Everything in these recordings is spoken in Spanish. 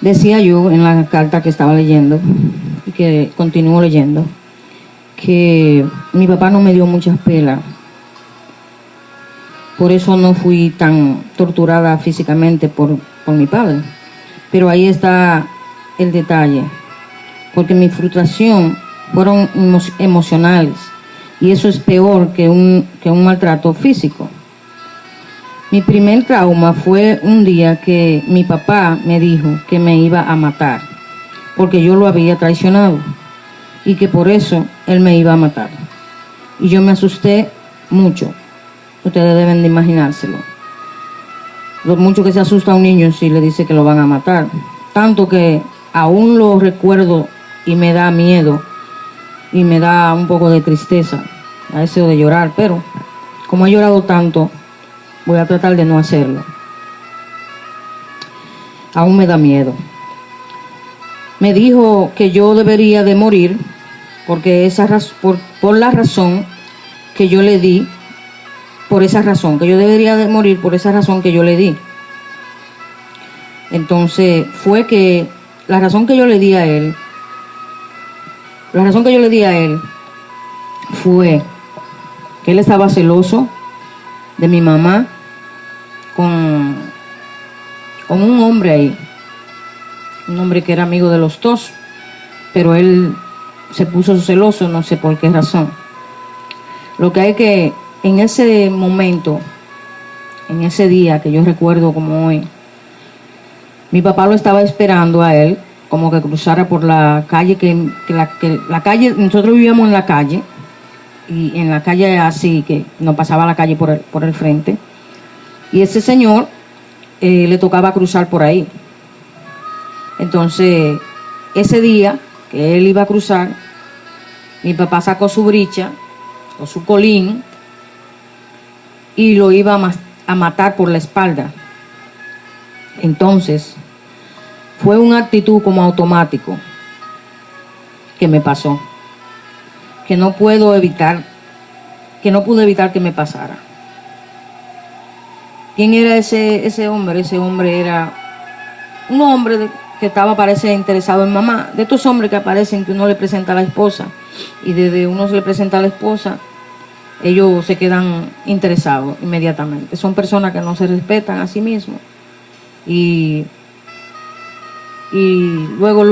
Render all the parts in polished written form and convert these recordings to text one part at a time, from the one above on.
Decía yo en la carta que estaba leyendo y que continúo leyendo, que mi papá no me dio muchas pelas. Por eso no fui tan torturada físicamente por mi padre. Pero ahí está el detalle, porque mi frustración fueron emocionales, y eso es peor que un maltrato físico. Mi primer trauma fue un día que mi papá me dijo que me iba a matar, porque yo lo había traicionado, y que por eso él me iba a matar. Y yo me asusté mucho. Ustedes deben de imaginárselo. Lo mucho que se asusta a un niño si le dice que lo van a matar. Tanto que aún lo recuerdo y me da miedo y me da un poco de tristeza, a deseo de llorar, pero como he llorado tanto, voy a tratar de no hacerlo. Aún me da miedo. Me dijo que yo debería de morir porque por la razón que yo le di, por esa razón, que yo debería de morir por esa razón que yo le di. Entonces fue que la razón que yo le di a él fue que él estaba celoso de mi mamá con un hombre ahí, un hombre que era amigo de los dos, pero él se puso celoso, no sé por qué razón. Lo que hay que, en ese momento, en ese día que yo recuerdo como hoy, mi papá lo estaba esperando a él, como que cruzara por la calle, la calle, nosotros vivíamos en la calle, y en la calle así, que nos pasaba la calle por el frente, y ese señor le tocaba cruzar por ahí. Entonces, ese día que él iba a cruzar, mi papá sacó su bricha o su colín y lo iba a matar por la espalda. Entonces, fue una actitud como automático que me pasó, que no pude evitar que me pasara. ¿Quién era ese hombre? Ese hombre era un hombre que estaba, parece, interesado en mamá. De estos hombres que aparecen, que uno le presenta a la esposa, y desde uno se le presenta a la esposa, ellos se quedan interesados inmediatamente. Son personas que no se respetan a sí mismos. Y luego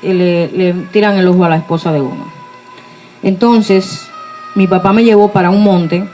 le tiran el ojo a la esposa de uno. Entonces, mi papá me llevó para un monte,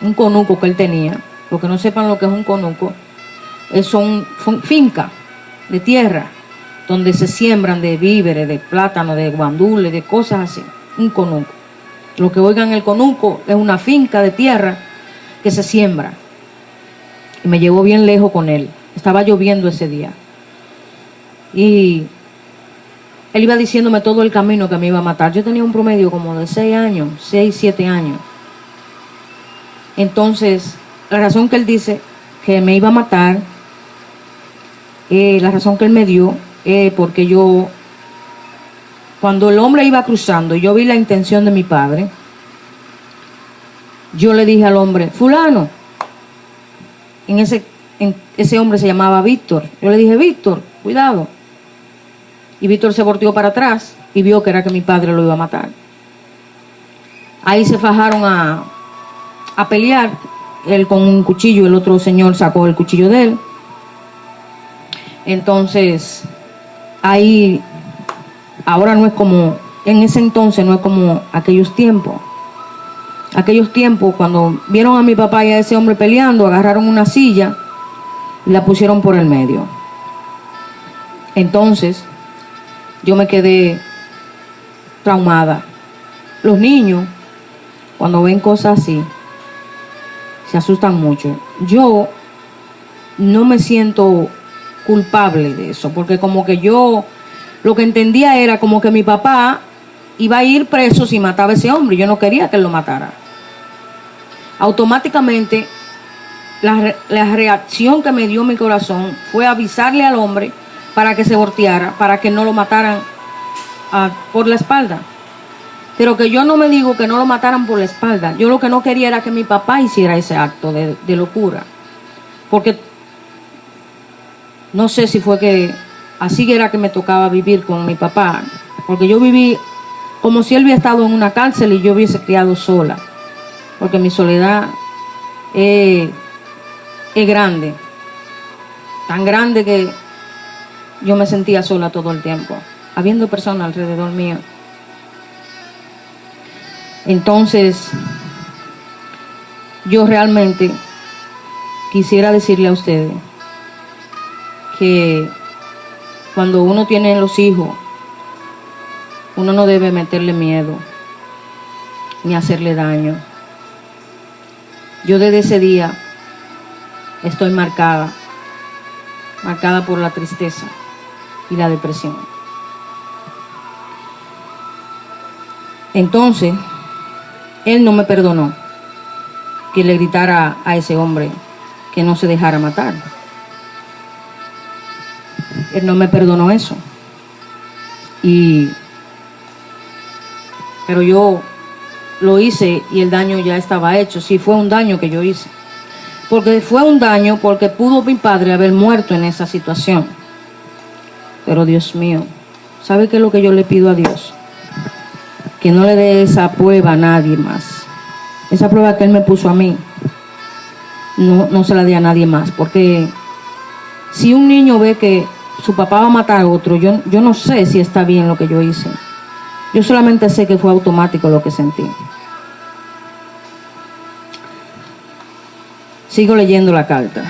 un conuco que él tenía. Los que no sepan lo que es un conuco, son fincas de tierra donde se siembran de víveres, de plátano, de guandules, de cosas así. Un conuco. Lo que oigan, el conuco es una finca de tierra que se siembra. Y me llevó bien lejos con él. Estaba lloviendo ese día. Y él iba diciéndome todo el camino que me iba a matar. Yo tenía un promedio como de 6, 7 años. Entonces, la razón que él dice que me iba a matar, la razón que él me dio es porque cuando el hombre iba cruzando y yo vi la intención de mi padre, yo le dije al hombre, fulano, ese hombre se llamaba Víctor. Yo le dije, Víctor, cuidado. Y Víctor se volteó para atrás y vio que era que mi padre lo iba a matar. Ahí se fajaron a pelear, él con un cuchillo, el otro señor sacó el cuchillo de él. Entonces, ahí, ahora no es como, en ese entonces no es como aquellos tiempos. Aquellos tiempos, cuando vieron a mi papá y a ese hombre peleando, agarraron una silla y la pusieron por el medio. Entonces, yo me quedé traumada. Los niños, cuando ven cosas así, se asustan mucho. Yo no me siento culpable de eso, porque como que yo lo que entendía era como que mi papá iba a ir preso si mataba a ese hombre. Yo no quería que él lo matara. Automáticamente la reacción que me dio mi corazón fue avisarle al hombre para que se volteara, para que no lo mataran por la espalda. Pero que yo no me digo que no lo mataran por la espalda. Yo lo que no quería era que mi papá hiciera ese acto de locura. Porque No sé si fue que así era que me tocaba vivir con mi papá, porque yo viví como si él hubiera estado en una cárcel y yo hubiese criado sola, porque mi soledad es grande, tan grande que yo me sentía sola todo el tiempo, habiendo personas alrededor mío. Entonces, yo realmente quisiera decirle a ustedes que cuando uno tiene los hijos, uno no debe meterle miedo ni hacerle daño. Yo desde ese día estoy marcada por la tristeza y la depresión. Entonces, él no me perdonó que le gritara a ese hombre que no se dejara matar. Él no me perdonó eso. Pero yo lo hice y el daño ya estaba hecho. Sí, fue un daño que yo hice. Porque fue un daño porque pudo mi padre haber muerto en esa situación. Pero Dios mío, ¿sabe qué es lo que yo le pido a Dios? Que no le dé esa prueba a nadie más. Esa prueba que Él me puso a mí, no se la dé a nadie más. Porque si un niño ve que su papá va a matar a otro, yo no sé si está bien lo que yo hice. Yo solamente sé que fue automático lo que sentí. Sigo leyendo la carta.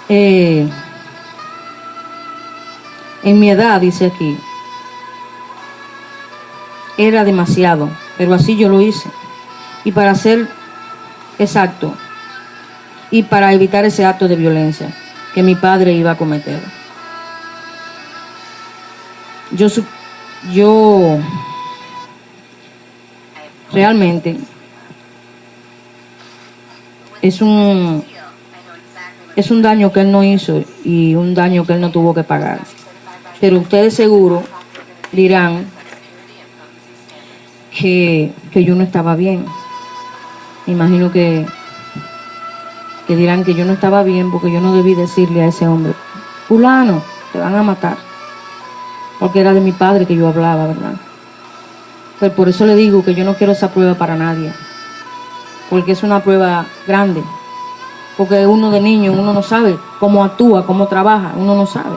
En mi edad, dice aquí, era demasiado, pero así yo lo hice. Y para ser exacto, y para evitar ese acto de violencia que mi padre iba a cometer. Yo realmente es un daño que él no hizo y un daño que él no tuvo que pagar. Pero ustedes seguro dirán que yo no estaba bien. Me imagino que dirán que yo no estaba bien porque yo no debí decirle a ese hombre, fulano, te van a matar. Porque era de mi padre que yo hablaba, ¿verdad? Pero por eso le digo que yo no quiero esa prueba para nadie. Porque es una prueba grande. Porque uno de niño, uno no sabe cómo actúa, cómo trabaja, uno no sabe.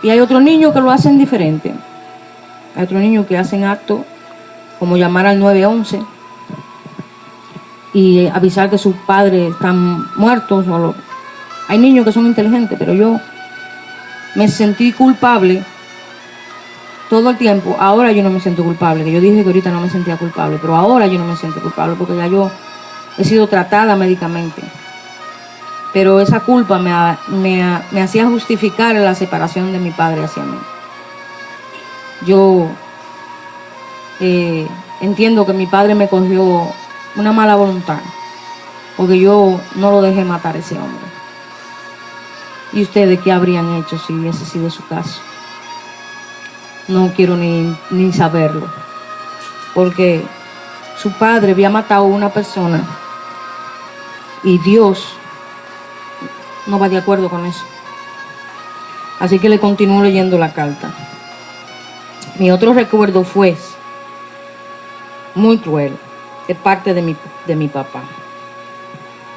Y hay otros niños que lo hacen diferente. Hay otros niños que hacen actos como llamar al 911 y avisar que sus padres están muertos. Hay niños que son inteligentes, pero yo me sentí culpable todo el tiempo. Ahora yo no me siento culpable, que yo dije que ahorita no me sentía culpable, pero ahora yo no me siento culpable porque ya yo he sido tratada médicamente. Pero esa culpa me hacía justificar la separación de mi padre hacia mí. Yo entiendo que mi padre me cogió una mala voluntad, porque yo no lo dejé matar a ese hombre. ¿Y ustedes qué habrían hecho si hubiese sido su caso? No quiero ni saberlo, porque su padre había matado a una persona y Dios no va de acuerdo con eso. Así que le continúo leyendo la carta. Mi otro recuerdo fue muy cruel, de parte de mi papá.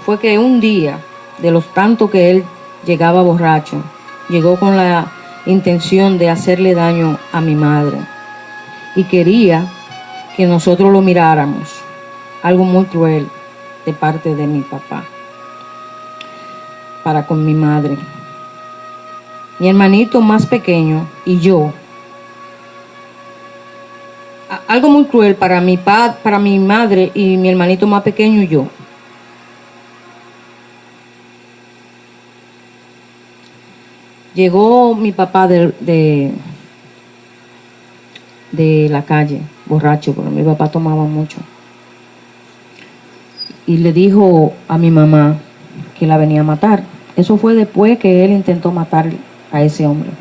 Fue que un día, de los tantos que él llegaba borracho, llegó con la intención de hacerle daño a mi madre y quería que nosotros lo miráramos. Algo muy cruel de parte de mi papá para con mi madre. Mi hermanito más pequeño y yo. Algo muy cruel para mi madre y mi hermanito más pequeño y yo. Llegó mi papá de la calle, borracho, porque mi papá tomaba mucho. Y le dijo a mi mamá que la venía a matar. Eso fue después que él intentó matar a ese hombre.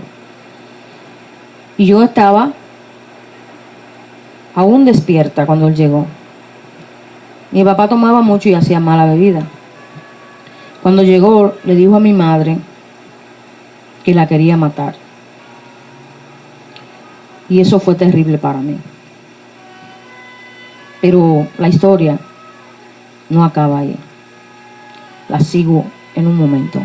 Y yo estaba aún despierta cuando él llegó. Mi papá tomaba mucho y hacía mala bebida. Cuando llegó, le dijo a mi madre que la quería matar. Y eso fue terrible para mí. Pero la historia no acaba ahí. La sigo en un momento.